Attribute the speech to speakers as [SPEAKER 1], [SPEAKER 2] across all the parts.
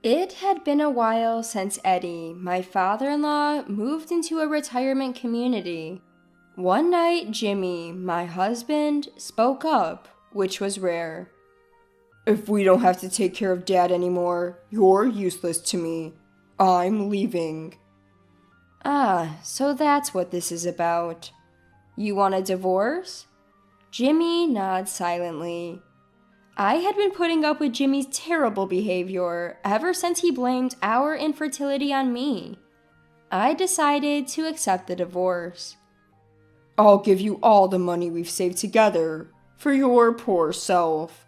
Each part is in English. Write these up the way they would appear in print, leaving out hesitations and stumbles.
[SPEAKER 1] It had been a while since Eddie, my father-in-law, moved into a retirement community. One night, Jimmy, my husband, spoke up, which was rare.
[SPEAKER 2] "If we don't have to take care of Dad anymore, you're useless to me. I'm leaving."
[SPEAKER 1] Ah, so that's what this is about. You want a divorce? Jimmy nods silently. I had been putting up with Jimmy's terrible behavior ever since he blamed our infertility on me. I decided to accept the divorce.
[SPEAKER 2] "I'll give you all the money we've saved together for your poor self."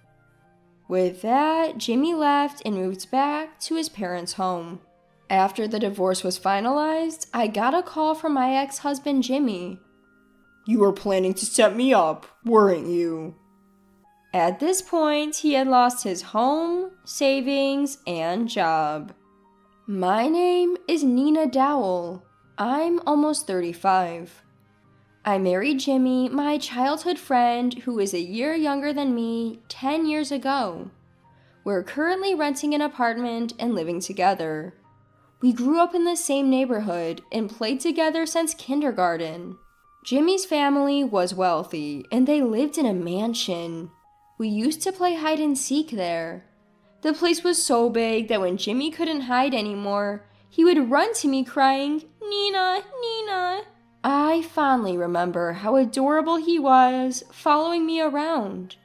[SPEAKER 1] With that, Jimmy left and moved back to his parents' home. After the divorce was finalized, I got a call from my ex-husband Jimmy.
[SPEAKER 2] "You were planning to set me up, weren't you?"
[SPEAKER 1] At this point, he had lost his home, savings, and job. My name is Nina Dowell. I'm almost 35. I married Jimmy, my childhood friend who is a year younger than me, 10 years ago. We're currently renting an apartment and living together. We grew up in the same neighborhood and played together since kindergarten. Jimmy's family was wealthy and they lived in a mansion. We used to play hide and seek there. The place was so big that when Jimmy couldn't hide anymore, he would run to me crying, "Nina, Nina." I fondly remember how adorable he was, following me around.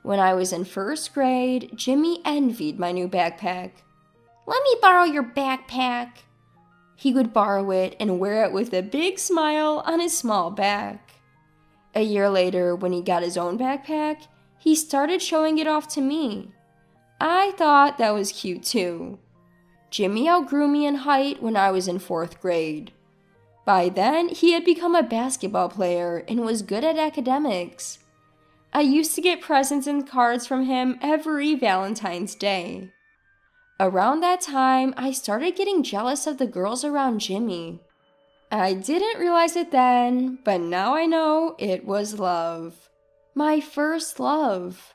[SPEAKER 1] When I was in first grade, Jimmy envied my new backpack. "Let me borrow your backpack." He would borrow it and wear it with a big smile on his small back. A year later, when he got his own backpack, he started showing it off to me. I thought that was cute too. Jimmy outgrew me in height when I was in 4th grade. By then, he had become a basketball player and was good at academics. I used to get presents and cards from him every Valentine's Day. Around that time, I started getting jealous of the girls around Jimmy. I didn't realize it then, but now I know it was love. My first love.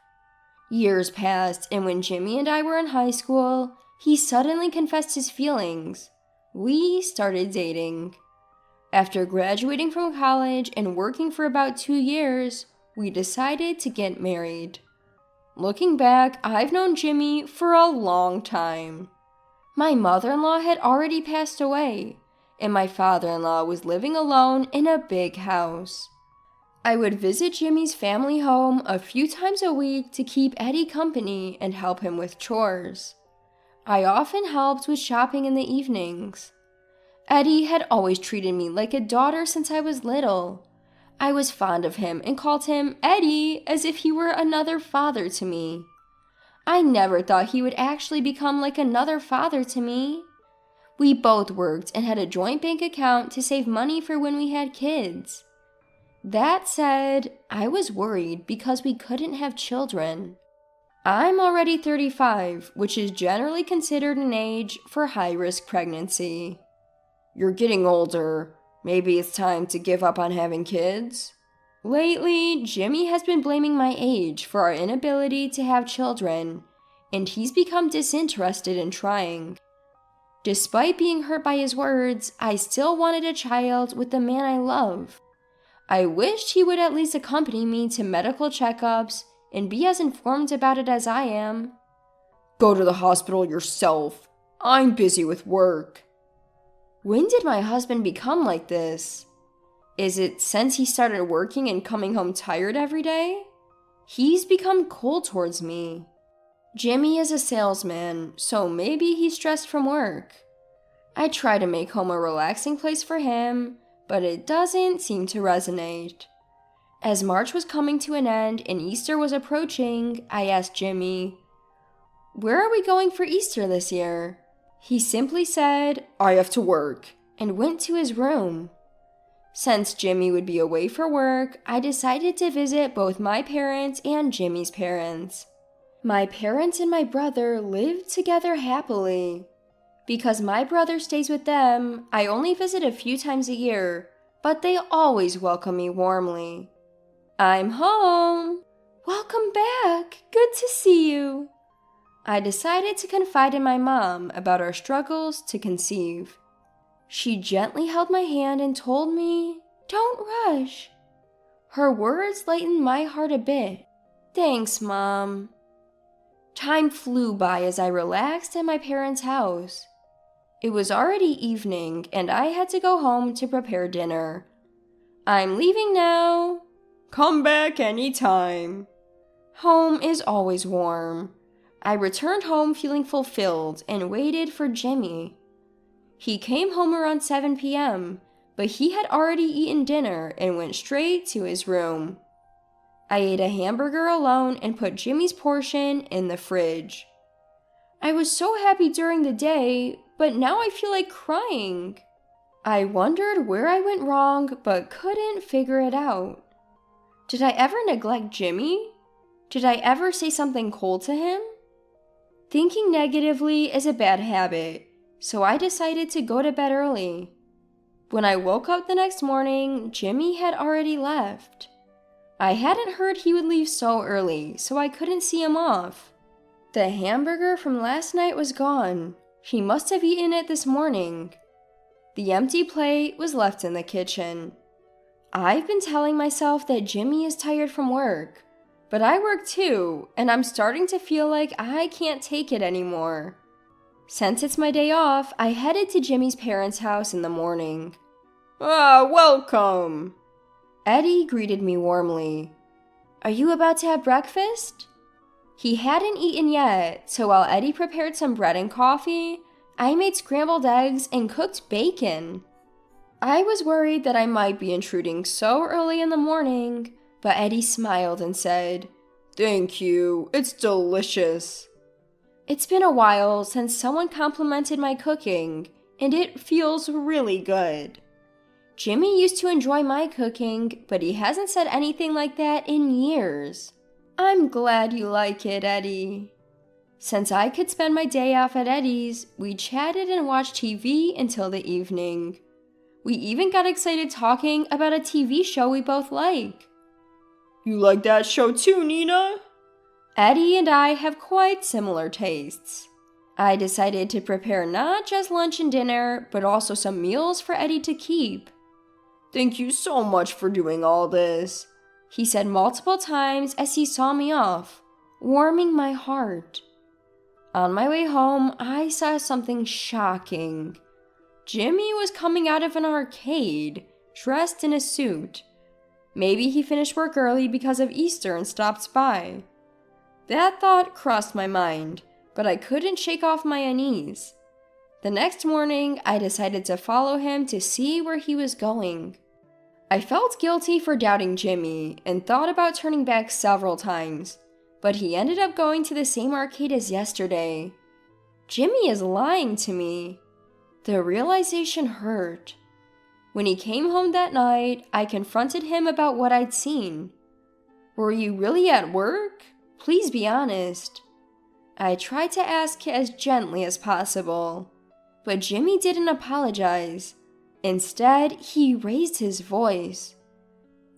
[SPEAKER 1] Years passed, and when Jimmy and I were in high school, he suddenly confessed his feelings. We started dating. After graduating from college and working for about 2 years, we decided to get married. Looking back, I've known Jimmy for a long time. My mother-in-law had already passed away, and my father-in-law was living alone in a big house. I would visit Jimmy's family home a few times a week to keep Eddie company and help him with chores. I often helped with shopping in the evenings. Eddie had always treated me like a daughter since I was little. I was fond of him and called him Eddie as if he were another father to me. I never thought he would actually become like another father to me. We both worked and had a joint bank account to save money for when we had kids. That said, I was worried because we couldn't have children. I'm already 35, which is generally considered an age for high-risk pregnancy.
[SPEAKER 2] "You're getting older. Maybe it's time to give up on having kids?"
[SPEAKER 1] Lately, Jimmy has been blaming my age for our inability to have children, and he's become disinterested in trying. Despite being hurt by his words, I still wanted a child with the man I love. I wished he would at least accompany me to medical checkups and be as informed about it as I am.
[SPEAKER 2] "Go to the hospital yourself. I'm busy with work."
[SPEAKER 1] When did my husband become like this? Is it since he started working and coming home tired every day? He's become cold towards me. Jimmy is a salesman, so maybe he's stressed from work. I try to make home a relaxing place for him, but it doesn't seem to resonate. As March was coming to an end and Easter was approaching, I asked Jimmy, "Where are we going for Easter this year?" He simply said,
[SPEAKER 2] "I have to work,"
[SPEAKER 1] and went to his room. Since Jimmy would be away for work, I decided to visit both my parents and Jimmy's parents. My parents and my brother lived together happily. Because my brother stays with them, I only visit a few times a year, but they always welcome me warmly. "I'm home." "Welcome back. Good to see you." I decided to confide in my mom about our struggles to conceive. She gently held my hand and told me, "Don't rush." Her words lightened my heart a bit. Thanks, Mom. Time flew by as I relaxed at my parents' house. It was already evening and I had to go home to prepare dinner. I'm leaving now.
[SPEAKER 2] Come back anytime.
[SPEAKER 1] Home is always warm. I returned home feeling fulfilled and waited for Jimmy. He came home around 7 p.m., but he had already eaten dinner and went straight to his room. I ate a hamburger alone and put Jimmy's portion in the fridge. I was so happy during the day, but now I feel like crying. I wondered where I went wrong, but couldn't figure it out. Did I ever neglect Jimmy? Did I ever say something cold to him? Thinking negatively is a bad habit, so I decided to go to bed early. When I woke up the next morning, Jimmy had already left. I hadn't heard he would leave so early, so I couldn't see him off. The hamburger from last night was gone. He must have eaten it this morning. The empty plate was left in the kitchen. I've been telling myself that Jimmy is tired from work, but I work too, and I'm starting to feel like I can't take it anymore. Since it's my day off, I headed to Jimmy's parents' house in the morning.
[SPEAKER 2] Welcome!
[SPEAKER 1] Eddie greeted me warmly. Are you about to have breakfast? He hadn't eaten yet, so while Eddie prepared some bread and coffee, I made scrambled eggs and cooked bacon. I was worried that I might be intruding so early in the morning, but Eddie smiled and said,
[SPEAKER 2] "Thank you, it's delicious."
[SPEAKER 1] It's been a while since someone complimented my cooking, and it feels really good. Jimmy used to enjoy my cooking, but he hasn't said anything like that in years. I'm glad you like it, Eddie. Since I could spend my day off at Eddie's, we chatted and watched TV until the evening. We even got excited talking about a TV show we both like.
[SPEAKER 2] You like that show too, Nina?
[SPEAKER 1] Eddie and I have quite similar tastes. I decided to prepare not just lunch and dinner, but also some meals for Eddie to keep.
[SPEAKER 2] Thank you so much for doing all this,
[SPEAKER 1] he said multiple times as he saw me off, warming my heart. On my way home, I saw something shocking. Jimmy was coming out of an arcade, dressed in a suit. Maybe he finished work early because of Easter and stopped by. That thought crossed my mind, but I couldn't shake off my unease. The next morning, I decided to follow him to see where he was going. I felt guilty for doubting Jimmy and thought about turning back several times, but he ended up going to the same arcade as yesterday. Jimmy is lying to me. The realization hurt. When he came home that night, I confronted him about what I'd seen. Were you really at work? Please be honest. I tried to ask as gently as possible, but Jimmy didn't apologize. Instead, he raised his voice.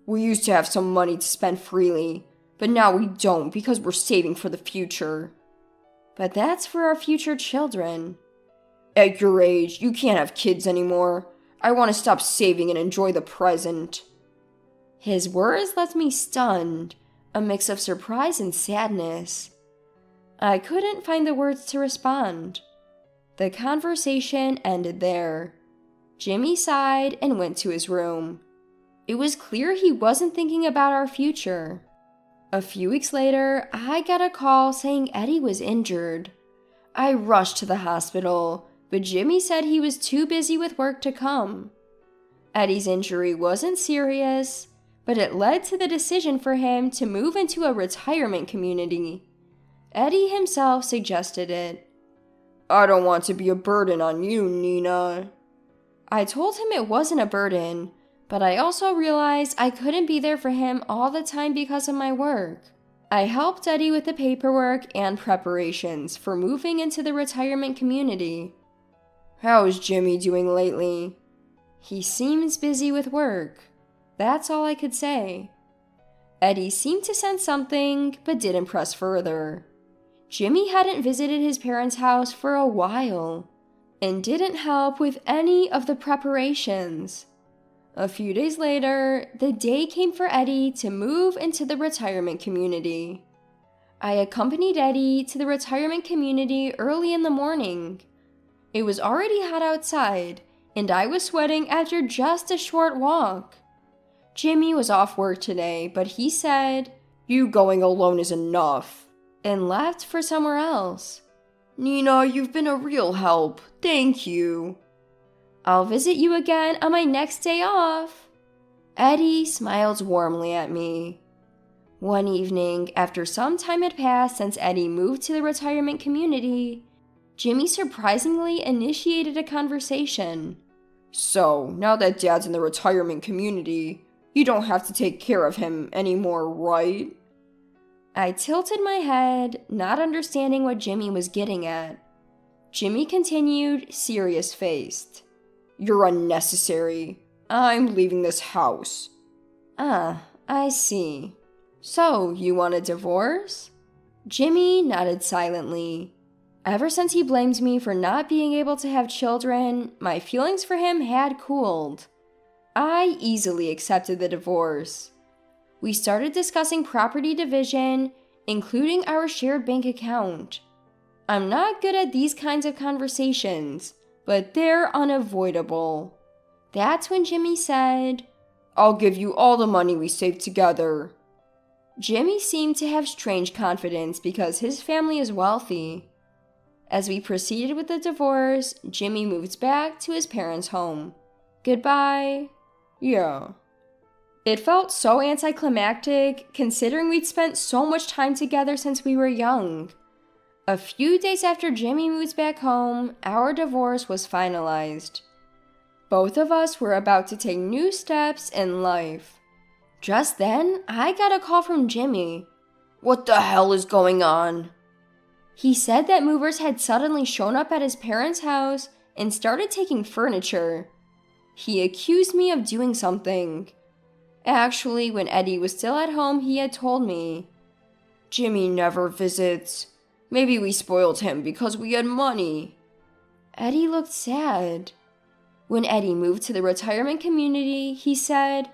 [SPEAKER 2] We used to have some money to spend freely, but now we don't because we're saving for the future.
[SPEAKER 1] But that's for our future children.
[SPEAKER 2] At your age, you can't have kids anymore. I want to stop saving and enjoy the present.
[SPEAKER 1] His words left me stunned, a mix of surprise and sadness. I couldn't find the words to respond. The conversation ended there. Jimmy sighed and went to his room. It was clear he wasn't thinking about our future. A few weeks later, I got a call saying Eddie was injured. I rushed to the hospital, but Jimmy said he was too busy with work to come. Eddie's injury wasn't serious, but it led to the decision for him to move into a retirement community. Eddie himself suggested it.
[SPEAKER 2] I don't want to be a burden on you, Nina.
[SPEAKER 1] I told him it wasn't a burden, but I also realized I couldn't be there for him all the time because of my work. I helped Eddie with the paperwork and preparations for moving into the retirement community.
[SPEAKER 2] How is Jimmy doing lately?
[SPEAKER 1] He seems busy with work. That's all I could say. Eddie seemed to sense something, but didn't press further. Jimmy hadn't visited his parents' house for a while and didn't help with any of the preparations. A few days later, the day came for Eddie to move into the retirement community. I accompanied Eddie to the retirement community early in the morning. It was already hot outside, and I was sweating after just a short walk. Jimmy was off work today, but he said,
[SPEAKER 2] "You going alone is enough,"
[SPEAKER 1] and left for somewhere else.
[SPEAKER 2] "Nina, you've been a real help. Thank you."
[SPEAKER 1] "I'll visit you again on my next day off." Eddie smiled warmly at me. One evening, after some time had passed since Eddie moved to the retirement community, Jimmy surprisingly initiated a conversation.
[SPEAKER 2] "So, now that Dad's in the retirement community, you don't have to take care of him anymore, right?"
[SPEAKER 1] I tilted my head, not understanding what Jimmy was getting at. Jimmy continued, serious-faced.
[SPEAKER 2] "You're unnecessary. I'm leaving this house."
[SPEAKER 1] Ah, I see. So, you want a divorce? Jimmy nodded silently. Ever since he blamed me for not being able to have children, my feelings for him had cooled. I easily accepted the divorce. We started discussing property division, including our shared bank account. I'm not good at these kinds of conversations, but they're unavoidable. That's when Jimmy said,
[SPEAKER 2] "I'll give you all the money we saved together."
[SPEAKER 1] Jimmy seemed to have strange confidence because his family is wealthy. As we proceeded with the divorce, Jimmy moved back to his parents' home. Goodbye.
[SPEAKER 2] Yeah.
[SPEAKER 1] It felt so anticlimactic, considering we'd spent so much time together since we were young. A few days after Jimmy moved back home, our divorce was finalized. Both of us were about to take new steps in life. Just then, I got a call from Jimmy.
[SPEAKER 2] "What the hell is going on?"
[SPEAKER 1] He said that movers had suddenly shown up at his parents' house and started taking furniture. He accused me of doing something. Actually, when Eddie was still at home, he had told me.
[SPEAKER 2] "Jimmy never visits. Maybe we spoiled him because we had money."
[SPEAKER 1] Eddie looked sad. When Eddie moved to the retirement community, he said,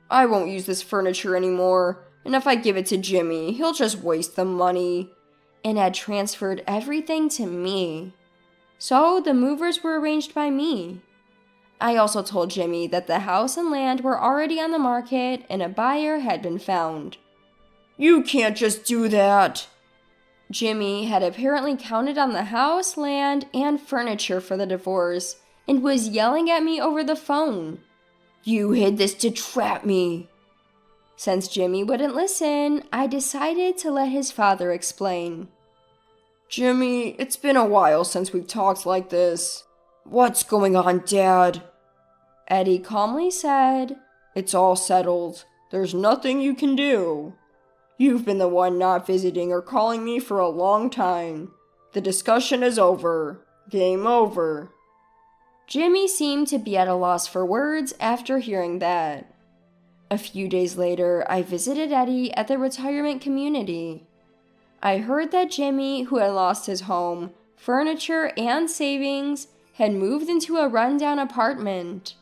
[SPEAKER 2] "I won't use this furniture anymore, and if I give it to Jimmy, he'll just waste the money,"
[SPEAKER 1] and had transferred everything to me. So the movers were arranged by me. I also told Jimmy that the house and land were already on the market and a buyer had been found.
[SPEAKER 2] "You can't just do that."
[SPEAKER 1] Jimmy had apparently counted on the house, land, and furniture for the divorce and was yelling at me over the phone.
[SPEAKER 2] "You hid this to trap me."
[SPEAKER 1] Since Jimmy wouldn't listen, I decided to let his father explain.
[SPEAKER 2] "Jimmy, it's been a while since we've talked like this. What's going on, Dad?"
[SPEAKER 1] Eddie calmly said,
[SPEAKER 2] "It's all settled. There's nothing you can do. You've been the one not visiting or calling me for a long time. The discussion is over. Game over."
[SPEAKER 1] Jimmy seemed to be at a loss for words after hearing that. A few days later, I visited Eddie at the retirement community. I heard that Jimmy, who had lost his home, furniture, and savings, had moved into a rundown apartment.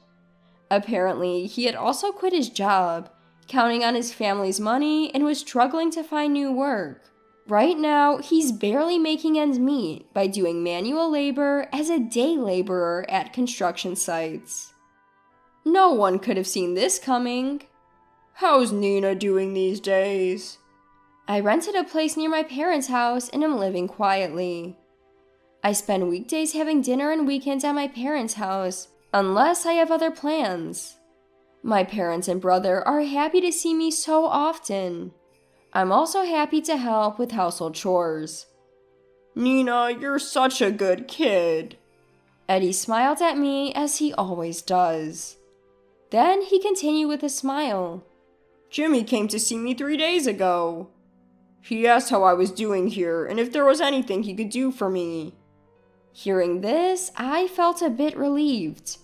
[SPEAKER 1] Apparently, he had also quit his job, counting on his family's money, and was struggling to find new work. Right now, he's barely making ends meet by doing manual labor as a day laborer at construction sites. No one could have seen this coming.
[SPEAKER 2] "How's Nina doing these days?"
[SPEAKER 1] I rented a place near my parents' house and am living quietly. I spend weekdays having dinner and weekends at my parents' house, unless I have other plans. My parents and brother are happy to see me so often. I'm also happy to help with household chores.
[SPEAKER 2] "Nina, you're such a good kid."
[SPEAKER 1] Eddie smiled at me as he always does. Then he continued with a smile.
[SPEAKER 2] "Jimmy came to see me 3 days ago. He asked how I was doing here and if there was anything he could do for me."
[SPEAKER 1] Hearing this, I felt a bit relieved.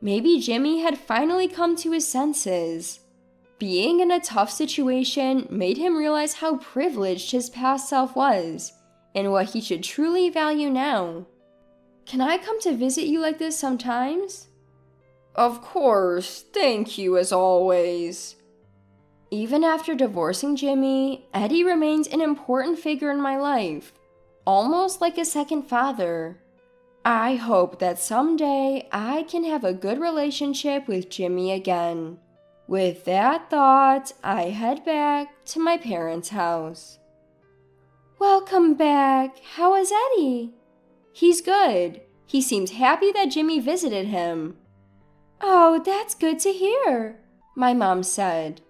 [SPEAKER 1] Maybe Jimmy had finally come to his senses. Being in a tough situation made him realize how privileged his past self was, and what he should truly value now. Can I come to visit you like this sometimes?
[SPEAKER 2] Of course, thank you as always.
[SPEAKER 1] Even after divorcing Jimmy, Eddie remains an important figure in my life, almost like a second father. I hope that someday I can have a good relationship with Jimmy again. With that thought, I head back to my parents' house. Welcome back. How is Eddie? He's good. He seems happy that Jimmy visited him. Oh, that's good to hear, my mom said.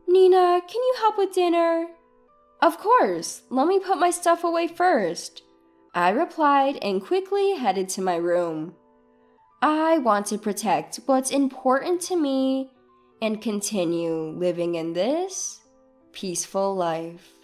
[SPEAKER 1] Nina, can you help with dinner? Of course. Let me put my stuff away first, I replied and quickly headed to my room. I want to protect what's important to me and continue living in this peaceful life.